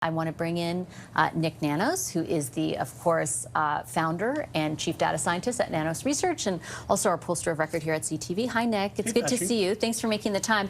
I want to bring in Nik Nanos, who is the, of course, founder and chief data scientist at Nanos Research, and also our pollster of record here at CTV. Hi, Nik. It's good to see you. Thanks for making the time.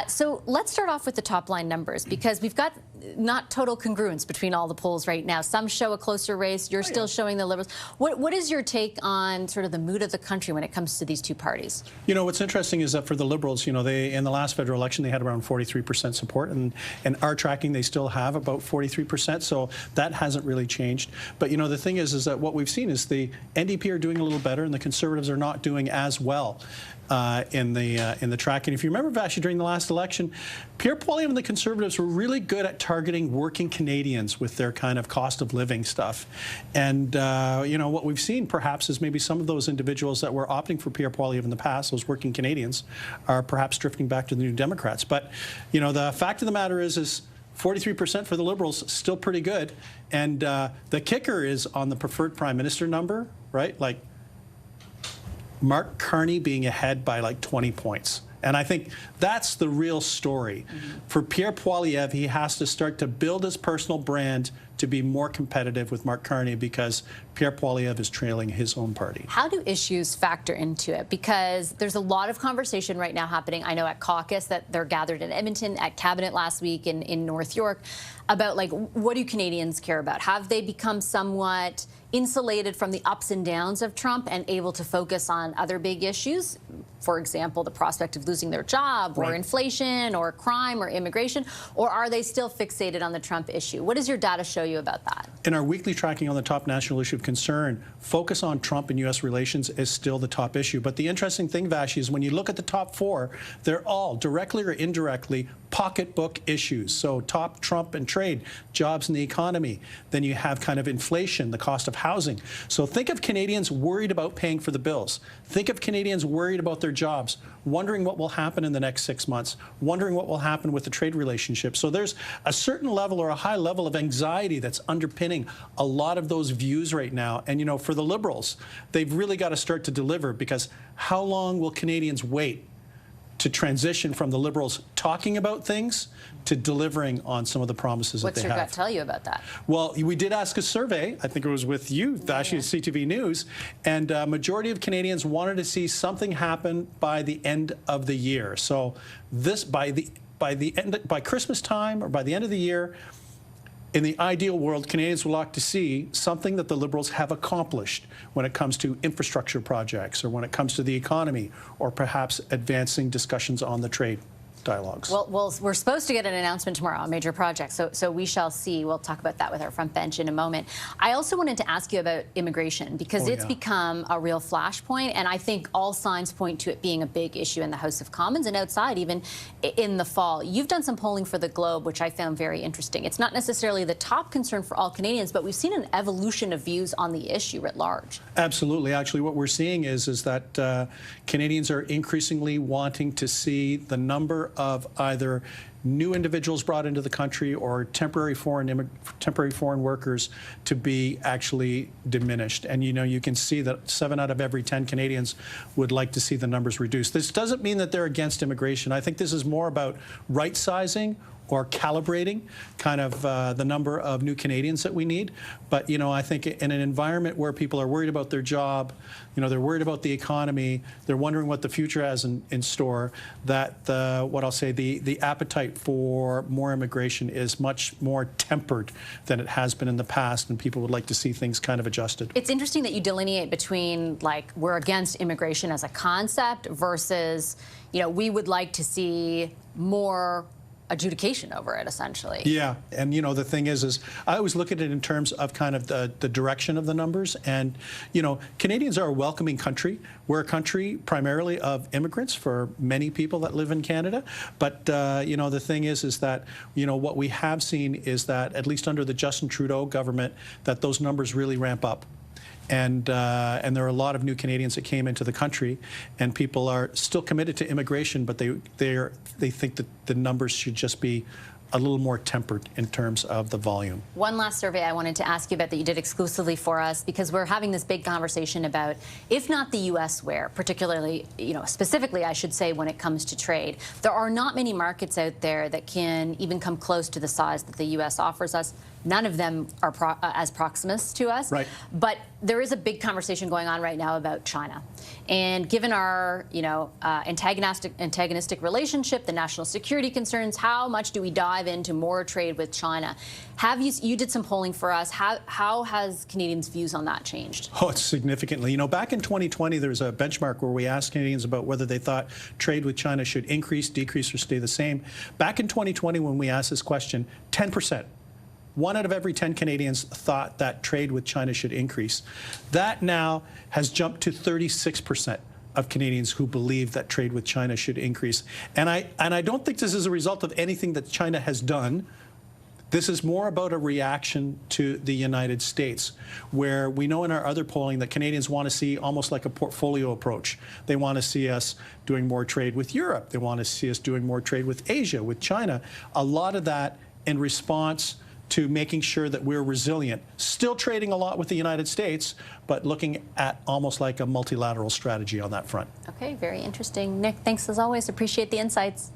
So let's start off with the top line numbers, because we've got not total congruence between all the polls right now. Some show a closer race. You're still showing the Liberals. What is your take on sort of the mood of the country when it comes to these two parties? You know, what's interesting is that for the Liberals, you know, they in the last federal election, they had around 43% support, and our tracking, they still have about 43%, so that hasn't really changed. But, you know, the thing is that what we've seen is the NDP are doing a little better, and the Conservatives are not doing as well in the tracking. If you remember, Vashi, during the last election, Pierre Poilievre and the Conservatives were really good at targeting working Canadians with their kind of cost of living stuff. And, you know, what we've seen perhaps is maybe some of those individuals that were opting for Pierre Poilievre in the past, those working Canadians, are perhaps drifting back to the New Democrats. But, you know, the fact of the matter is 43% for the Liberals, still pretty good. And the kicker is on the preferred prime minister number, right? Like, Mark Carney being ahead by like 20 points. And I think that's the real story. For Pierre Poilievre, he has to start to build his personal brand to be more competitive with Mark Carney, because Pierre Poilievre is trailing his own party. How do issues factor into it? Because there's a lot of conversation right now happening. I know at caucus that they're gathered in Edmonton, at cabinet last week in North York, about like, what do Canadians care about? Have they become somewhat insulated from the ups and downs of Trump and able to focus on other big issues? For example, the prospect of losing their job, or inflation, or crime, or immigration? Or are they still fixated on the Trump issue? What does your data show you about that? In our weekly tracking on the top national issue of concern, focus on Trump and U.S. relations is still the top issue. But the interesting thing, Vashi, is when you look at the top four, they're all, directly or indirectly, pocketbook issues. So top, Trump and trade, jobs in the economy. Then you have kind of inflation, the cost of housing. So think of Canadians worried about paying for the bills. Think of Canadians worried about their jobs, wondering what will happen in the next 6 months, wondering what will happen with the trade relationship. So there's a certain level, or a high level, of anxiety that's underpinning a lot of those views right now. And, you know, for the Liberals, they've really got to start to deliver, because how long will Canadians wait to transition from the Liberals talking about things to delivering on some of the promises that they have? What's your gut tell you about that? Well, we did ask a survey, I think it was with you, Vashi, at CTV News, and a majority of Canadians wanted to see something happen by the end of the year. So this, by Christmas time, or by the end of the year, in the ideal world, Canadians would like to see something that the Liberals have accomplished when it comes to infrastructure projects, or when it comes to the economy, or perhaps advancing discussions on the trade dialogues. Well, we're supposed to get an announcement tomorrow on major projects, so we shall see. We'll talk about that with our front bench in a moment. I also wanted to ask you about immigration, because it's become a real flashpoint, and I think all signs point to it being a big issue in the House of Commons and outside, even in the fall. You've done some polling for the Globe, which I found very interesting. It's not necessarily the top concern for all Canadians, but we've seen an evolution of views on the issue writ large. Absolutely. Actually, what we're seeing is that Canadians are increasingly wanting to see the number of either new individuals brought into the country or temporary foreign workers to be actually diminished. And, you know, you can see that 7 out of every 10 Canadians would like to see the numbers reduced. This doesn't mean that they're against immigration. I think this is more about right-sizing or calibrating kind of the number of new Canadians that we need. But, you know, I think in an environment where people are worried about their job, you know, they're worried about the economy, they're wondering what the future has in store, that what I'll say, the appetite for more immigration is much more tempered than it has been in the past, and people would like to see things kind of adjusted. It's interesting that you delineate between, like, we're against immigration as a concept versus, you know, we would like to see more adjudication over it, essentially. Yeah, and you know, the thing is I always look at it in terms of kind of the direction of the numbers. And you know, Canadians are a welcoming country. We're a country primarily of immigrants for many people that live in Canada. But you know, the thing is that, you know, what we have seen is that, at least under the Justin Trudeau government, that those numbers really ramp up. And there are a lot of new Canadians that came into the country, and people are still committed to immigration, but they think that the numbers should just be a little more tempered in terms of the volume. One last survey I wanted to ask you about that you did exclusively for us, because we're having this big conversation about, if not the U.S., where, particularly, specifically, I should say, when it comes to trade. There are not many markets out there that can even come close to the size that the U.S. offers us. None of them are as proximus to us. Right. But there is a big conversation going on right now about China. And given our, antagonistic relationship, the national security concerns, how much do we dive into more trade with China? You did some polling for us. How has Canadians' views on that changed? Oh, it's significantly. Back in 2020, there was a benchmark where we asked Canadians about whether they thought trade with China should increase, decrease, or stay the same. Back in 2020, when we asked this question, 10%. 1 out of every 10 Canadians thought that trade with China should increase. That now has jumped to 36% of Canadians who believe that trade with China should increase. And I don't think this is a result of anything that China has done. This is more about a reaction to the United States, where we know in our other polling that Canadians want to see almost like a portfolio approach. They want to see us doing more trade with Europe. They want to see us doing more trade with Asia, with China. A lot of that in response to making sure that we're resilient, still trading a lot with the United States, but looking at almost like a multilateral strategy on that front. Okay, very interesting. Nik, thanks as always. Appreciate the insights.